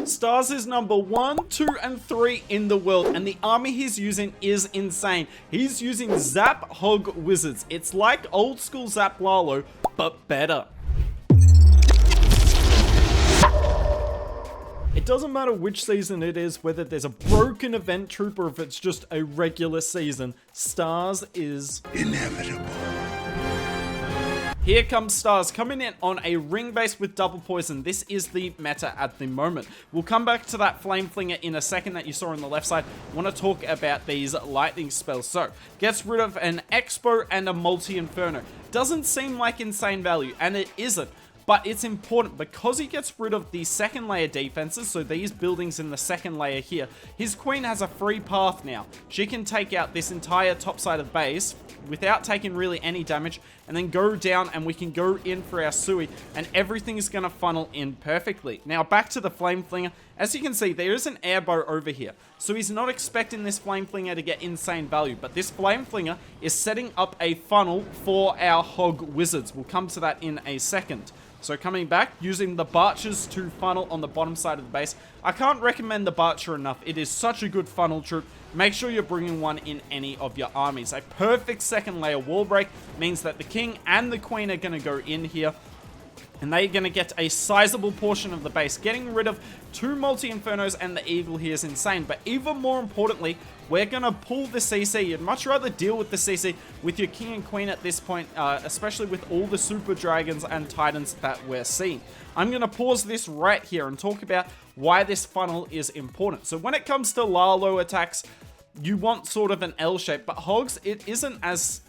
Stars is number 1, 2, and 3 in the world, and the army he's using is insane. He's using Zap Hog Wizards. It's like old school Zap Lalo, but better. It doesn't matter which season it is, whether there's a broken event troop or if it's just a regular season, Stars is inevitable. Here comes Stars coming in on a ring base with double poison. This is the meta at the moment. We'll come back to that flame flinger in a second that you saw on the left side. I want to talk about these lightning spells. So, gets rid of an expo and a multi-inferno. Doesn't seem like insane value, and it isn't. But it's important because he gets rid of the second layer defenses, so these buildings in the second layer here. His queen has a free path now. She can take out this entire top side of base without taking really any damage, and then go down and we can go in for our Sui, and everything is going to funnel in perfectly. Now back to the flame flinger. As you can see, there is an airbow over here, so he's not expecting this flame flinger to get insane value, but this flame flinger is setting up a funnel for our hog wizards. We'll come to that in a second. So coming back, using the Barchers to funnel on the bottom side of the base. I can't recommend the Barcher enough. It is such a good funnel troop. Make sure you're bringing one in any of your armies. A perfect second layer wall break means that the king and the queen are going to go in here, and they're going to get a sizable portion of the base. Getting rid of 2 multi-infernos and the eagle here is insane. But even more importantly, we're going to pull the CC. You'd much rather deal with the CC with your king and queen at this point, especially with all the super dragons and titans that we're seeing. I'm going to pause this right here and talk about why this funnel is important. So when it comes to Lalo attacks, you want sort of an L shape, but hogs, it isn't as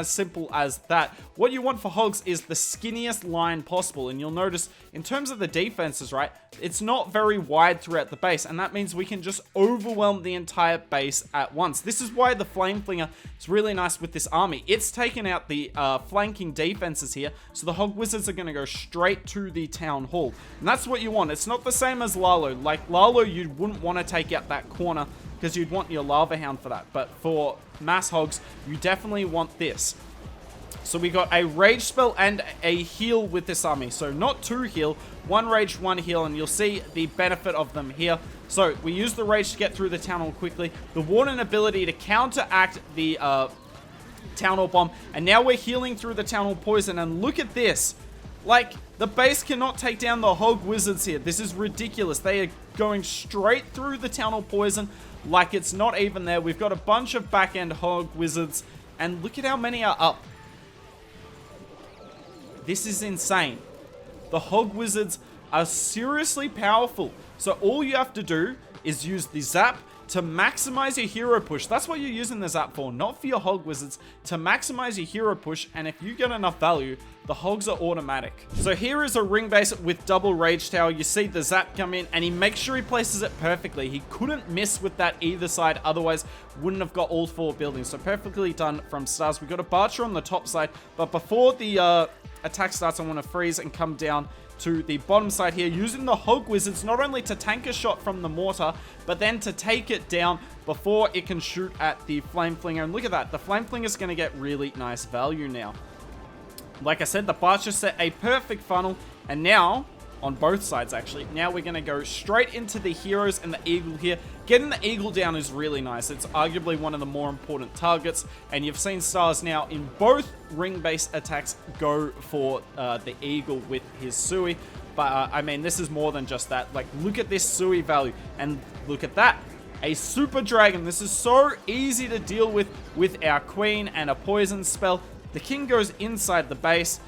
simple as that. What you want for hogs is the skinniest line possible, and you'll notice in terms of the defenses, right, it's not very wide throughout the base, and that means we can just overwhelm the entire base at once. This is why the flame flinger is really nice with this army. It's taken out the flanking defenses here, so the hog wizards are going to go straight to the town hall, and that's what you want. It's not the same as Lalo. Like Lalo, you wouldn't want to take out that corner because you'd want your lava hound for that, but for mass hogs, you definitely want this. So we got a rage spell and a heal with this army. So not 2 heal, 1 rage, 1 heal, and you'll see the benefit of them here. So we use the rage to get through the town hall quickly, the warden ability to counteract the town hall bomb, and now we're healing through the town hall poison. And look at this. Like, the base cannot take down the hog wizards here. This is ridiculous. They are going straight through the town hall poison like it's not even there. We've got a bunch of back-end hog wizards, and look at how many are up. This is insane. The hog wizards are seriously powerful. So all you have to do is use the zap to maximize your hero push. That's what you're using the zap for, not for your hog wizards, to maximize your hero push, and if you get enough value, the hogs are automatic. So here is a ring base with double rage tower. You see the zap come in, and he makes sure he places it perfectly. He couldn't miss with that either side, otherwise wouldn't have got all 4 buildings. So perfectly done from Stars. We got a Barcher on the top side, but before the attack starts, I want to freeze and come down to the bottom side here, using the hog wizards not only to tank a shot from the mortar, but then to take it down before it can shoot at the flame flinger. And look at that, the flame flinger is going to get really nice value now. Like I said, the Barcher set a perfect funnel, and now on both sides actually, now we're going to go straight into the heroes and the eagle here. Getting the eagle down is really nice. It's arguably one of the more important targets, and you've seen Stars now in both ring base attacks go for the eagle with his Sui. But I mean, this is more than just that. Like, look at this Sui value, and look at that, a super dragon. This is so easy to deal with our queen and a poison spell. The king goes inside the base,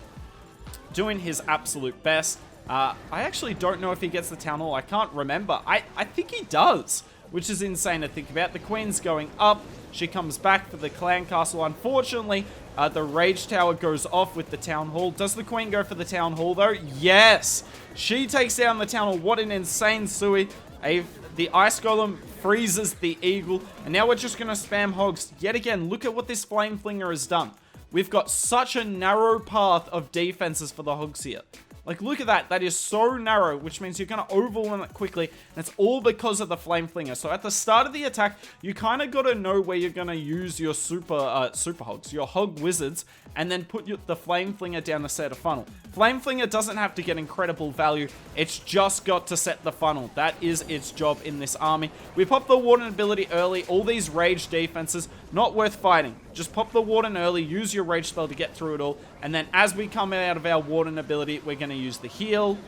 doing his absolute best. I actually don't know if he gets the town hall. I can't remember. I think he does, which is insane to think about. The queen's going up. She comes back for the clan castle. Unfortunately, the rage tower goes off with the town hall. Does the queen go for the town hall though? Yes! She takes down the town hall. What an insane Sui. The ice golem freezes the eagle. And now we're just going to spam hogs. Yet again, look at what this flame flinger has done. We've got such a narrow path of defenses for the hogs here. Like, look at that. That is so narrow, which means you're going to overwhelm it quickly. And it's all because of the Flame Flinger. So at the start of the attack, you kind of got to know where you're going to use your super hogs, your hog wizards, and then put the Flame Flinger down to set a funnel. Flame Flinger doesn't have to get incredible value. It's just got to set the funnel. That is its job in this army. We pop the Warden ability early. All these rage defenses, not worth fighting. Just pop the Warden early, use your rage spell to get through it all, and then as we come out of our Warden ability, we're going to use the heal,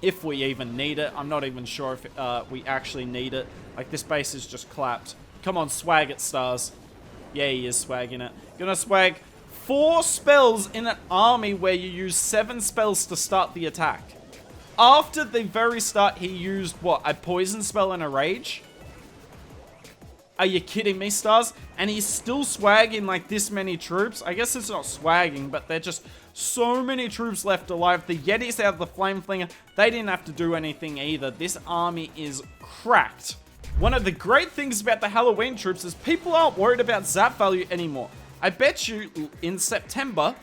if we even need it. I'm not even sure if we actually need it. Like, this base is just clapped. Come on, swag it, Stars. Yeah, he is swagging it. Gonna swag 4 spells in an army where you use 7 spells to start the attack. After the very start, he used, what, a poison spell and a rage? Are you kidding me, Stars? And he's still swagging like this many troops. I guess it's not swagging, but they're just so many troops left alive. The Yetis out of the Flame Flinger, they didn't have to do anything either. This army is cracked. One of the great things about the Halloween troops is people aren't worried about zap value anymore. I bet you in September,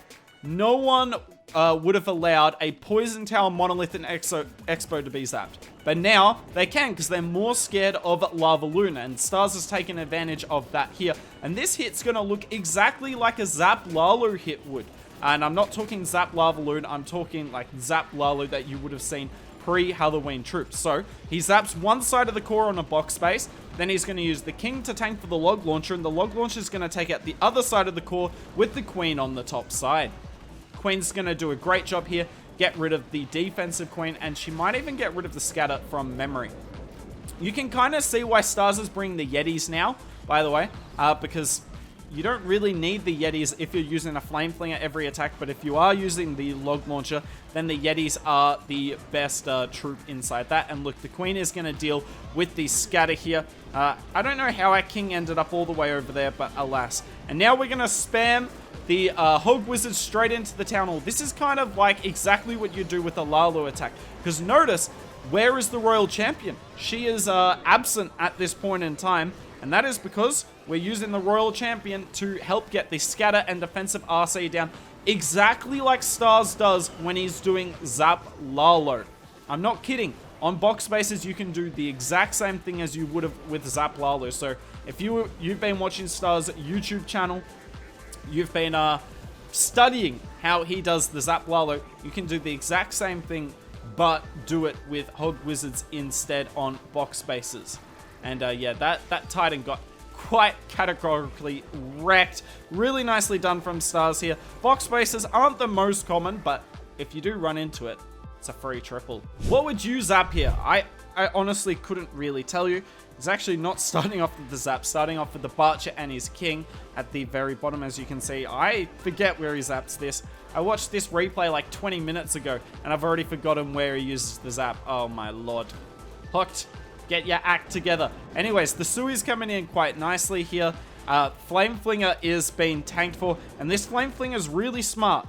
no one would have allowed a Poison Tower, Monolith, and Expo to be zapped. But now they can, because they're more scared of Lava Luna, and Stars has taken advantage of that here. And this hit's going to look exactly like a Zap Lalo hit would. And I'm not talking Zap Lava Luna, I'm talking like Zap Lalo that you would have seen pre-Halloween troops. So he zaps one side of the core on a box space, then he's going to use the King to tank for the Log Launcher, and the Log Launcher is going to take out the other side of the core with the Queen on the top side. Queen's going to do a great job here, get rid of the defensive Queen, and she might even get rid of the scatter from memory. You can kind of see why Stars is bringing the Yetis now, by the way, because you don't really need the Yetis if you're using a Flame Flinger every attack, but if you are using the Log Launcher, then the Yetis are the best troop inside that. And look, the Queen is going to deal with the scatter here. I don't know how our King ended up all the way over there, but alas. And now we're going to spam the Hog Wizards straight into the Town Hall. This is kind of like exactly what you do with a Lalo attack. Because notice, where is the Royal Champion? She is absent at this point in time. And that is because we're using the Royal Champion to help get the scatter and defensive RC down exactly like Stars does when he's doing Zap Lalo. I'm not kidding. On box spaces, you can do the exact same thing as you would have with Zap Lalo. So if you've been watching Stars' YouTube channel, you've been studying how he does the Zap Lalo, you can do the exact same thing, but do it with Hog Wizards instead on box spaces. And yeah, that Titan got quite categorically wrecked. Really nicely done from Stars here. Box spaces aren't the most common, but if you do run into it, it's a free triple. What would you zap here? I honestly couldn't really tell you. It's actually not starting off with the zap, starting off with the Butcher and his King at the very bottom, as you can see. I forget where he zaps this. I watched this replay like 20 minutes ago, and I've already forgotten where he uses the zap. Oh my lord. Hooked. Get your act together. Anyways, the Sui's coming in quite nicely here. Flame Flinger is being tanked for, and this Flame Flinger is really smart,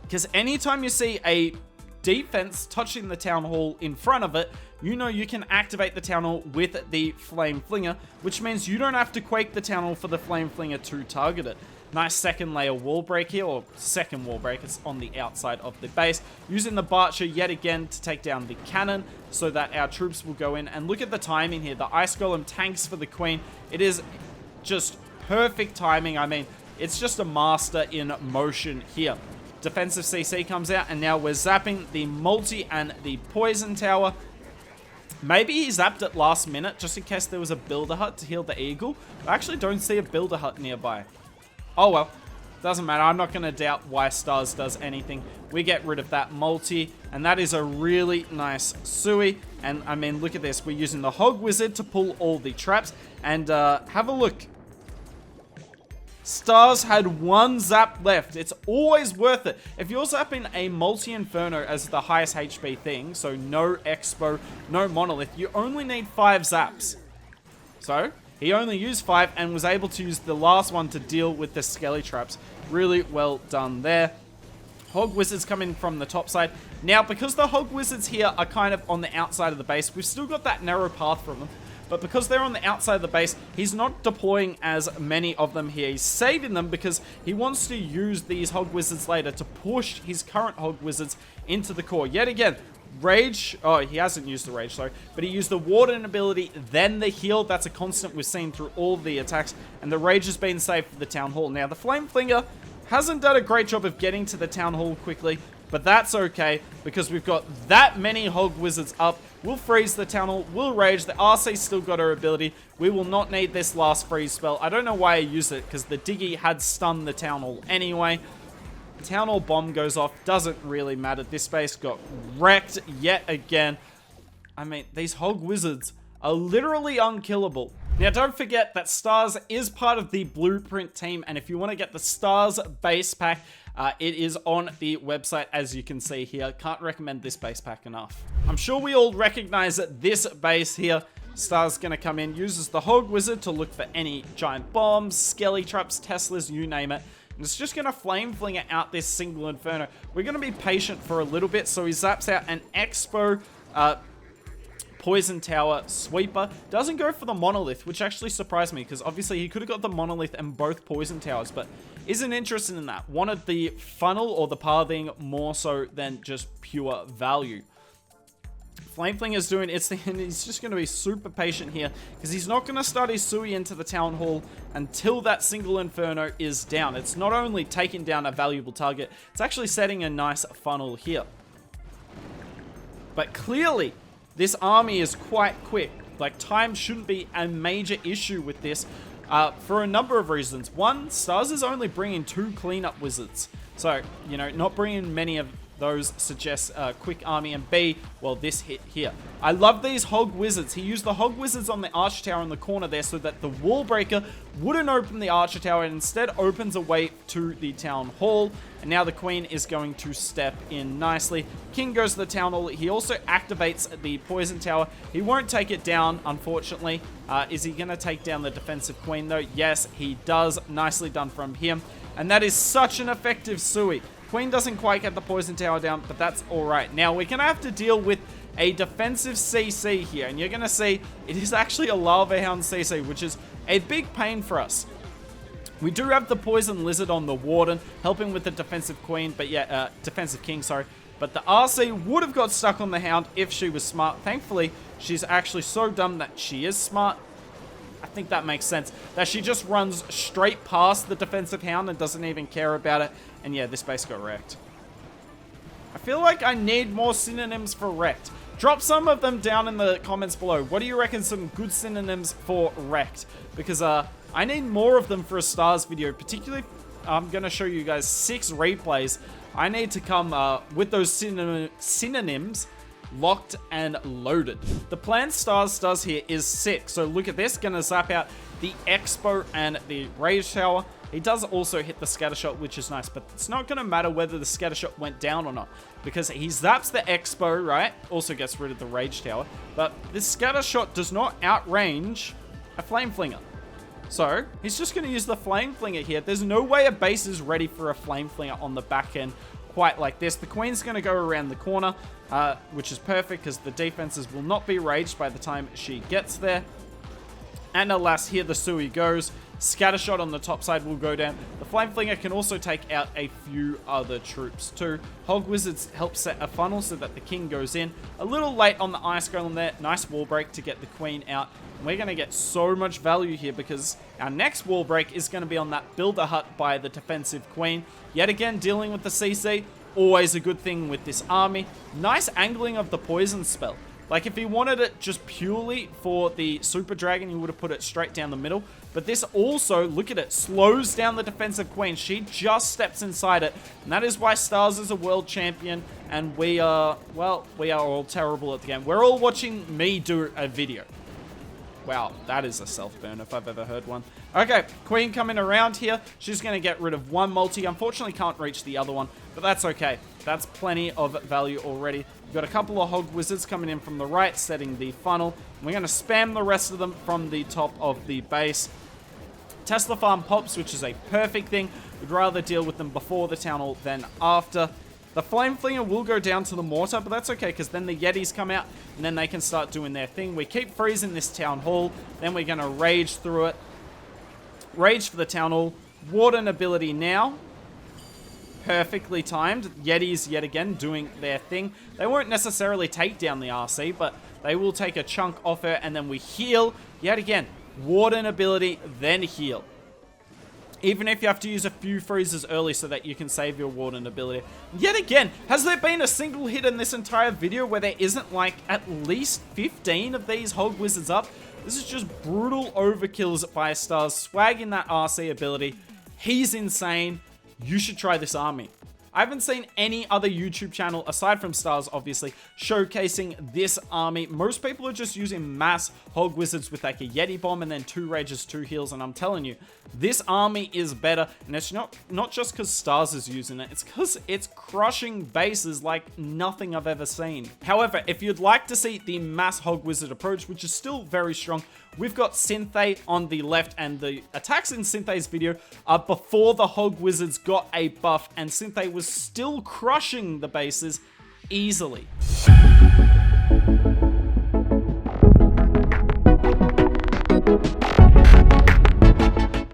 because anytime you see a defense touching the Town Hall in front of it, you know you can activate the Town Hall with the Flame Flinger, which means you don't have to quake the Town Hall for the Flame Flinger to target it. Nice second layer wall break here, or second wall break. It's on the outside of the base. Using the Butcher yet again to take down the cannon so that our troops will go in. And look at the timing here. The Ice Golem tanks for the Queen. It is just perfect timing. I mean, it's just a master in motion here. Defensive CC comes out, and now we're zapping the multi and the Poison Tower. Maybe he zapped it last minute just in case there was a Builder Hut to heal the Eagle. I actually don't see a Builder Hut nearby. Oh well, doesn't matter. I'm not going to doubt why Stars does anything. We get rid of that multi, and that is a really nice Sui. And I mean, look at this. We're using the Hog Wizard to pull all the traps, and have a look. Stars had one zap left. It's always worth it. If you're zapping a multi-inferno as the highest HP thing, so no expo, no monolith, you only need 5 zaps. So he only used 5 and was able to use the last one to deal with the skelly traps. Really well done there. Hog Wizards coming from the top side. Now, because the Hog Wizards here are kind of on the outside of the base, we've still got that narrow path from them. but because they're on the outside of the base, he's not deploying as many of them here. He's saving them because he wants to use these Hog Wizards later to push his current Hog Wizards into the core. Yet again, Rage, oh, he hasn't used the Rage, sorry, but he used the Warden ability, then the heal. That's a constant we've seen through all the attacks, and the Rage has been saved for the Town Hall. Now, the Flame Flinger hasn't done a great job of getting to the Town Hall quickly, but that's okay, because we've got that many Hog Wizards up. We'll freeze the Town Hall, we'll Rage, the RC's still got her ability. We will not need this last freeze spell. I don't know why I used it, because the Diggy had stunned the Town Hall anyway. Town Hall bomb goes off, doesn't really matter. This base got wrecked yet again. I mean, these Hog Wizards are literally unkillable. Now, don't forget that Stars is part of the Blueprint team, and if you want to get the Stars base pack, it is on the website, as you can see here. Can't recommend this base pack enough. I'm sure we all recognize that this base here, Stars gonna come in, uses the Hog Wizard to look for any giant bombs, skelly traps, Teslas, you name it. It's just going to Flame Flinger out this single Inferno. We're going to be patient for a little bit, so he zaps out an Expo Poison Tower Sweeper. Doesn't go for the Monolith, which actually surprised me, because obviously he could have got the Monolith and both Poison Towers, but isn't interested in that. Wanted the funnel or the pathing more so than just pure value. Flame Flinger's doing its thing, and he's just going to be super patient here, because he's not going to start his Sui into the Town Hall until that single Inferno is down. It's not only taking down a valuable target, it's actually setting a nice funnel here. But clearly, this army is quite quick. Like, time shouldn't be a major issue with this, for a number of reasons. One, Stars is only bringing 2 cleanup wizards. So, you know, not bringing many of those suggests a quick army, and B, well, this hit here. I love these Hog Wizards. He used the Hog Wizards on the Archer Tower in the corner there so that the Wall Breaker wouldn't open the Archer Tower and instead opens a way to the Town Hall. And now the Queen is going to step in nicely. King goes to the Town Hall. He also activates the Poison Tower. He won't take it down, unfortunately. Is he going to take down the defensive Queen, though? Yes, he does. Nicely done from him. And that is such an effective Sui. Queen doesn't quite get the Poison Tower down, but that's alright. Now, we're going to have to deal with a defensive CC here, and you're going to see it is actually a Lava Hound CC, which is a big pain for us. We do have the Poison Lizard on the Warden, helping with the defensive Queen, but yeah, defensive King, sorry. But the RC would have got stuck on the Hound if she was smart. Thankfully, she's actually so dumb that she is smart. I think that makes sense. That she just runs straight past the defensive Hound and doesn't even care about it. And yeah, this base got wrecked. I feel like I need more synonyms for wrecked. Drop some of them down in the comments below. What do you reckon some good synonyms for wrecked? Because I need more of them for a Stars video. Particularly, I'm going to show you guys 6 replays. I need to come with those synonyms locked and loaded. The plan Stars does here is sick. So look at this. Going to zap out the Expo and the Rage Tower. He does also hit the Scatter Shot, which is nice, but it's not going to matter whether the Scatter Shot went down or not, because he zaps the Expo, right? Also gets rid of the Rage Tower, but this Scatter Shot does not outrange a Flame Flinger. So, he's just going to use the Flame Flinger here. There's no way a base is ready for a Flame Flinger on the back end quite like this. The Queen's going to go around the corner, which is perfect, because the defenses will not be raged by the time she gets there. And alas, here the Sui goes. Scatter Shot on the top side will go down. The Flame Flinger can also take out a few other troops too. Hog Wizards help set a funnel so that the King goes in. A little late on the Ice Golem there. Nice wall break to get the Queen out. And we're going to get so much value here, because our next wall break is going to be on that Builder Hut by the defensive Queen. Yet again, dealing with the CC. Always a good thing with this army. Nice angling of the Poison spell. Like, if he wanted it just purely for the Super Dragon, he would have put it straight down the middle. But this also, look at it, slows down the defensive Queen. She just steps inside it. And that is why Stars is a world champion. And we are, well, we are all terrible at the game. We're all watching me do a video. Wow, that is a self-burn if I've ever heard one. Okay, Queen coming around here. She's going to get rid of one multi. Unfortunately, can't reach the other one, but that's okay. That's plenty of value already. We've got a couple of Hog Wizards coming in from the right, setting the funnel. We're going to spam the rest of them from the top of the base. Tesla Farm pops, which is a perfect thing. We'd rather deal with them before the Town Hall than after. The Flame Flinger will go down to the Mortar, but that's okay, because then the Yetis come out, and then they can start doing their thing. We keep freezing this Town Hall, then we're going to Rage through it. Rage for the Town Hall. Warden ability now. Perfectly timed. Yetis, yet again, doing their thing. They won't necessarily take down the RC, but they will take a chunk off her, and then we heal. Yet again, Warden ability, then heal. Even if you have to use a few freezes early so that you can save your Warden ability. Yet again, has there been a single hit in this entire video where there isn't like at least 15 of these Hog Wizards up? This is just brutal overkills by Stars, swagging that RC ability. He's insane. You should try this army. I haven't seen any other YouTube channel, aside from Stars obviously, showcasing this army. Most people are just using mass Hog Wizards with like a Yeti Bomb and then 2 Rages, 2 heals, and I'm telling you, this army is better, and it's not just because Stars is using it, it's because it's crushing bases like nothing I've ever seen. However, if you'd like to see the mass Hog Wizard approach, which is still very strong, we've got Synthé on the left, and the attacks in Synthe's video are before the Hog Wizards got a buff, and Synthé was still crushing the bases easily.